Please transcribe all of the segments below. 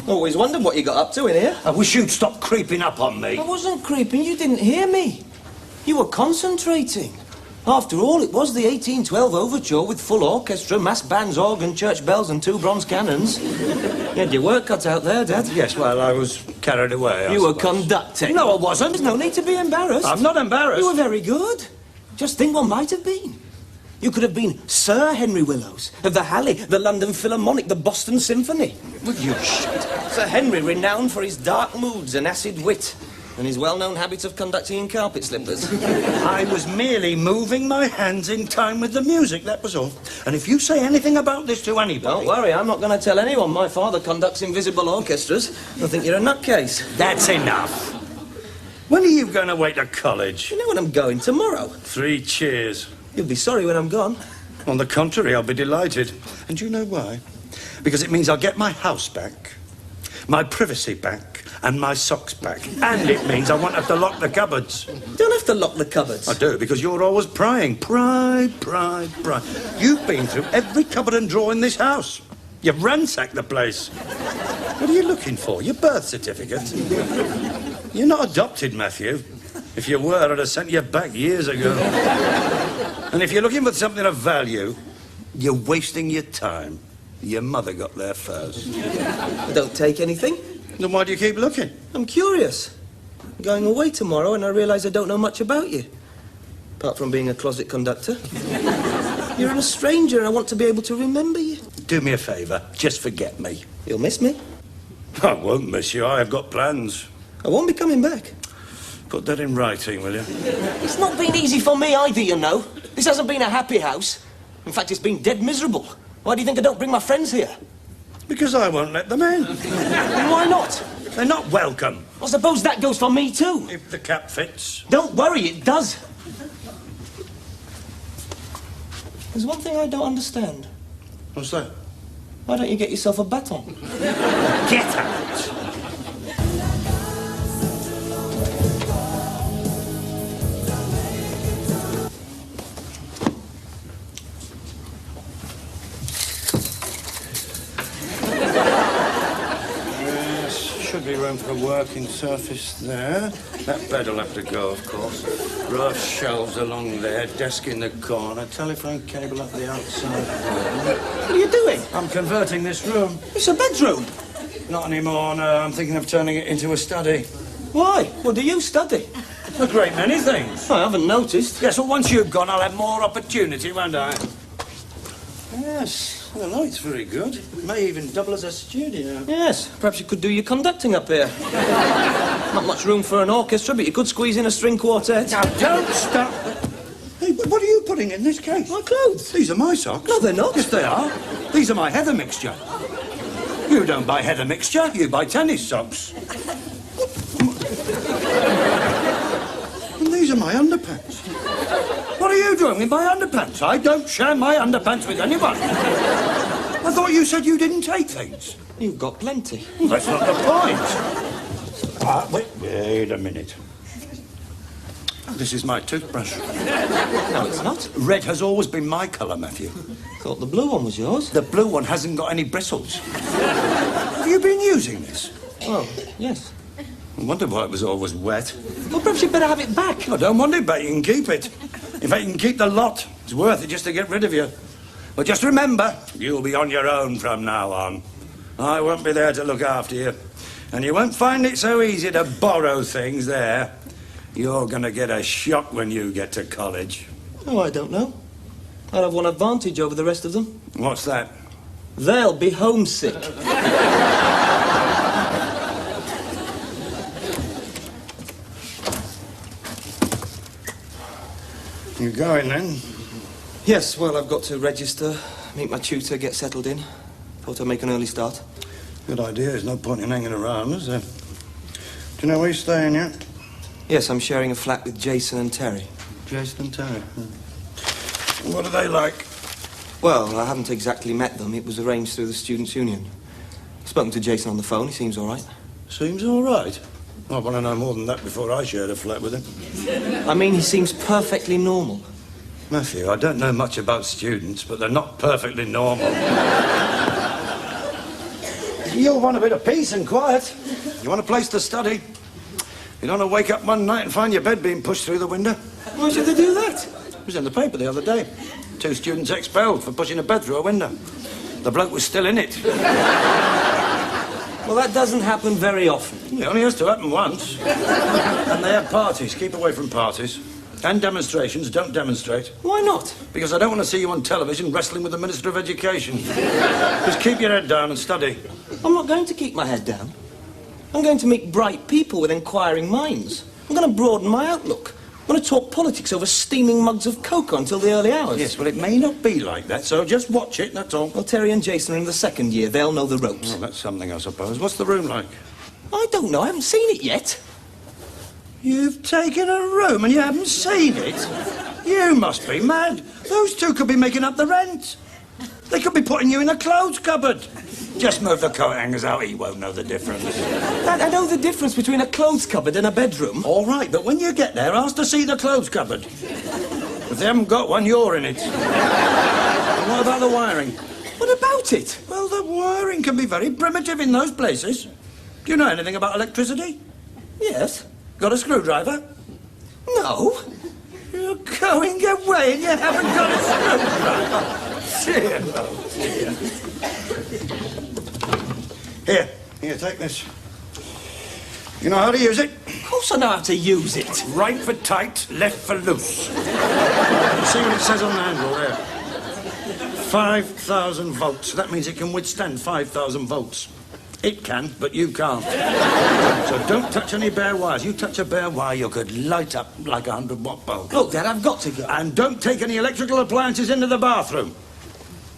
Always wondered what you got up to in here. I wish you'd stop creeping up on me. I wasn't creeping. You didn't hear me. You were concentrating. After all, it was the 1812 overture with full orchestra, mass bands, organ, church bells and 2 bronze cannons. You had your work cut out there, Dad. Yes, well, I was carried away, You were conducting. No, I wasn't. There's no need to be embarrassed. I'm not embarrassed. You were very good. Just think what might have been. You could have been Sir Henry Willows of the Halley, the London Philharmonic, the Boston Symphony. Would you shut up? Sir Henry, renowned for his dark moods and acid wit, and his well-known habit of conducting in carpet slippers. I was merely moving my hands in time with the music, that was all. And if you say anything about this to anybody... Don't worry, I'm not going to tell anyone my father conducts invisible orchestras. They'll think you're a nutcase. That's enough. When are you going away to college? You know when I'm going? Tomorrow. 3 cheers. You'll be sorry when I'm gone. On the contrary, I'll be delighted. And do you know why? Because it means I'll get my house back, my privacy back, and my socks back. And it means I won't have to lock the cupboards. You don't have to lock the cupboards. I do, because you're always prying. Pry. You've been through every cupboard and drawer in this house. You've ransacked the place. What are you looking for? Your birth certificate? You're not adopted, Matthew. If you were, I'd have sent you back years ago. And if you're looking for something of value, you're wasting your time. Your mother got there first. I don't take anything. Then why do you keep looking? I'm curious. I'm going away tomorrow and I realise I don't know much about you. Apart from being a closet conductor. You're a stranger and I want to be able to remember you. Do me a favour. Just forget me. You'll miss me. I won't miss you. I have got plans. I won't be coming back. Put that in writing, will you? It's not been easy for me either, you know. This hasn't been a happy house. In fact, it's been dead miserable. Why do you think I don't bring my friends here? Because I won't let them in. And why not? They're not welcome. I suppose that goes for me too. If the cap fits. Don't worry, it does. There's one thing I don't understand. What's that? Why don't you get yourself a baton? Get out! Should be room for a working surface there. That bed'll have to go, of course. Row of shelves along there, desk in the corner, telephone cable up the outside. What are you doing? I'm converting this room. It's a bedroom. Not anymore, no. I'm thinking of turning it into a study. Why? What do you study? A great many things. I haven't noticed. Yes, well, once you've gone, I'll have more opportunity, won't I? Yes. Well, the light's very good. It may even double as a studio. Yes, perhaps you could do your conducting up here. Not much room for an orchestra, but you could squeeze in a string quartet. Now, don't stop. Hey, what are you putting in this case? My clothes. These are my socks. No, they're not. Yes, they are. These are my heather mixture. You don't buy heather mixture, you buy tennis socks. And these are my underpants. What are you doing with my underpants? I don't share my underpants with anyone. I thought you said you didn't take things. You've got plenty. That's not the point. Wait a minute. This is my toothbrush. No, it's not. Red has always been my colour, Matthew. Thought the blue one was yours. The blue one hasn't got any bristles. Have you been using this? Oh, yes. I wonder why it was always wet. Well, perhaps you'd better have it back. I don't want it back, you can keep it. In fact, you can keep the lot. It's worth it just to get rid of you. But just remember, you'll be on your own from now on. I won't be there to look after you. And you won't find it so easy to borrow things there. You're going to get a shock when you get to college. Oh, I don't know. I'll have one advantage over the rest of them. What's that? They'll be homesick. You going then? Yes, well, I've got to register, meet my tutor, get settled in. Thought I'd make an early start. Good idea. There's no point in hanging around, is there? Do you know where you're staying yet? Yes, I'm sharing a flat with Jason and Terry. Jason and Terry. What are they like? Well, I haven't exactly met them. It was arranged through the Students' Union. I've spoken to Jason on the phone. He seems all right. Seems all right. I want to know more than that before I shared a flat with him. I mean, he seems perfectly normal. Matthew, I don't know much about students, but they're not perfectly normal. You'll want a bit of peace and quiet. You want a place to study. You don't want to wake up one night and find your bed being pushed through the window. Why should they do that? It was in the paper the other day. 2 students expelled for pushing a bed through a window. The bloke was still in it. Well, that doesn't happen very often. It only has to happen once. And they have parties. Keep away from parties. And demonstrations. Don't demonstrate. Why not? Because I don't want to see you on television wrestling with the Minister of Education. Just keep your head down and study. I'm not going to keep my head down. I'm going to meet bright people with inquiring minds. I'm going to broaden my outlook. I'm going to talk politics over steaming mugs of cocoa until the early hours. Yes, well, it may not be like that, so just watch it, that's all. Well, Terry and Jason are in the 2nd year. They'll know the ropes. Well, that's something, I suppose. What's the room like? I don't know. I haven't seen it yet. You've taken a room and you haven't seen it? You must be mad. Those 2 could be making up the rent. They could be putting you in a clothes cupboard. Just move the coat hangers out, he won't know the difference. I know the difference between a clothes cupboard and a bedroom. All right, but when you get there, ask to see the clothes cupboard. If they haven't got one, you're in it. And what about the wiring? What about it? Well, the wiring can be very primitive in those places. Do you know anything about electricity? Yes. Got a screwdriver? No. You're going away and you haven't got a screwdriver. Dear, oh dear. Here, take this. You know how to use it? Of course I know how to use it. Right for tight, left for loose. See what it says on the handle there? 5,000 volts. That means it can withstand 5,000 volts. It can, but you can't. So don't touch any bare wires. You touch a bare wire, you could light up like a 100-watt bulb. Look, Dad, I've got to go. And don't take any electrical appliances into the bathroom.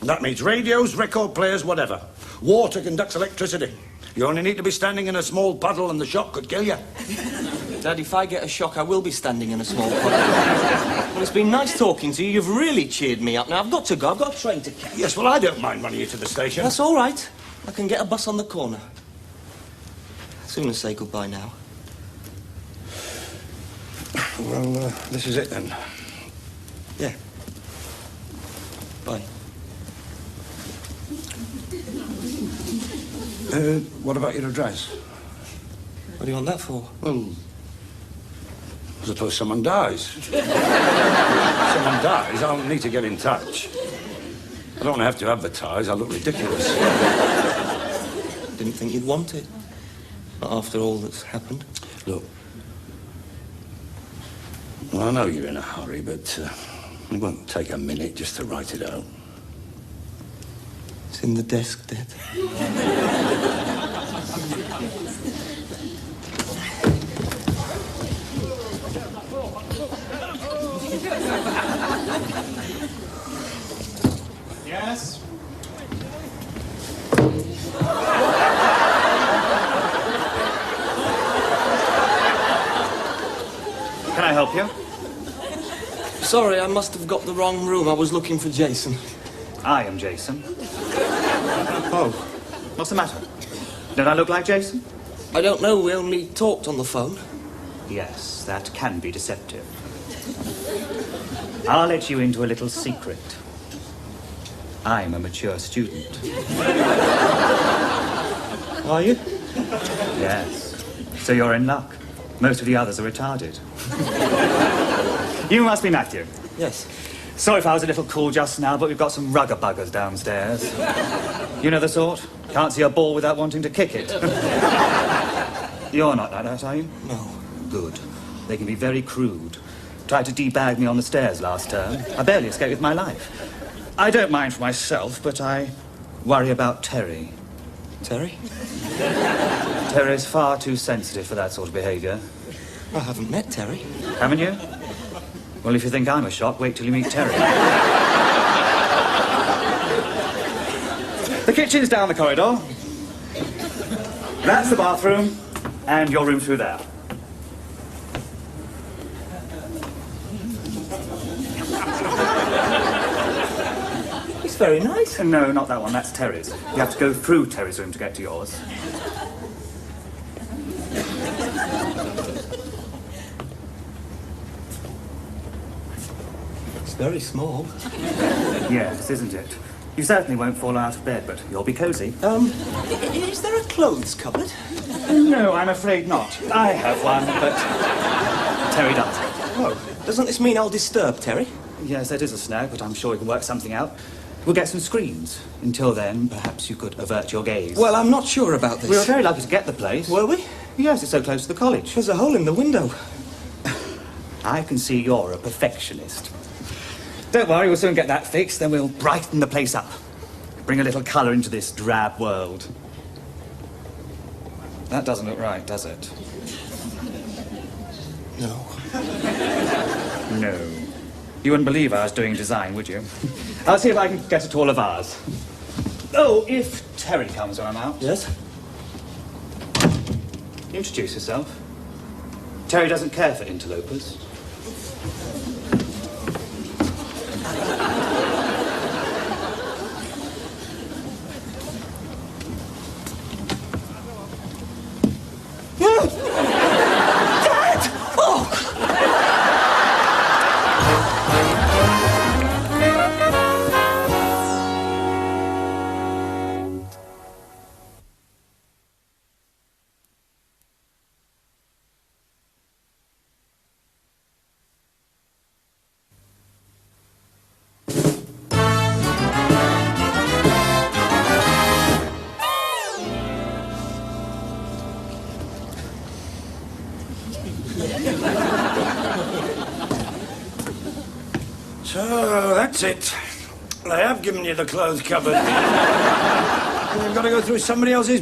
That means radios, record players, whatever. Water conducts electricity. You only need to be standing in a small puddle and the shock could kill you. Dad, if I get a shock, I will be standing in a small puddle. Well, it's been nice talking to you. You've really cheered me up. Now, I've got to go. I've got a train to catch. Yes, well, I don't mind running you to the station. That's all right. I can get a bus on the corner. Soon as say goodbye now. Well, this is it then. Yeah. Bye. What about your address? What do you want that for? Well, suppose someone dies. Someone dies, I'll need to get in touch. I don't have to advertise, I'll look ridiculous. Didn't think you'd want it. Not after all that's happened. Look. Well, I know you're in a hurry, but it won't take a minute just to write it out. It's in the desk, Dad. Yes? Can I help you? Sorry, I must have got the wrong room. I was looking for Jason. I am Jason. Oh, what's the matter? Don't I look like Jason? I don't know. We only talked on the phone. Yes, that can be deceptive. I'll let you into a little secret. I'm a mature student. Are you? Yes. So you're in luck. Most of the others are retarded. You must be Matthew. Yes. Sorry if I was a little cool just now, but we've got some rugger buggers downstairs. You know the sort? Can't see a ball without wanting to kick it. You're not like that, are you? No. Good. They can be very crude. Tried to debag me on the stairs last term. I barely escaped with my life. I don't mind for myself, but I worry about Terry. Terry? Terry's far too sensitive for that sort of behaviour. I haven't met Terry. Haven't you? Well, if you think I'm a shock, wait till you meet Terry. The kitchen's down the corridor. That's the bathroom, and your room through there. It's very nice. No, not that one. That's Terry's. You have to go through Terry's room to get to yours. It's very small. Yes, isn't it? You certainly won't fall out of bed, but you'll be cosy. Is there a clothes cupboard? No, I'm afraid not. I have one, but Terry does. Oh, doesn't this mean I'll disturb Terry? Yes, that is a snag, but I'm sure we can work something out. We'll get some screens. Until then, perhaps you could avert your gaze. Well, I'm not sure about this. We were very lucky to get the place. Were we? Yes, it's so close to the college. There's a hole in the window. I can see you're a perfectionist. Don't worry, we'll soon get that fixed, then we'll brighten the place up. Bring a little colour into this drab world. That doesn't look right, does it? No. No. You wouldn't believe I was doing design, would you? I'll see if I can get a taller vase. Oh, if Terry comes when I'm out. Yes? Introduce yourself. Terry doesn't care for interlopers. So, that's it. They have given you the clothes cupboard. You've got to go through somebody else's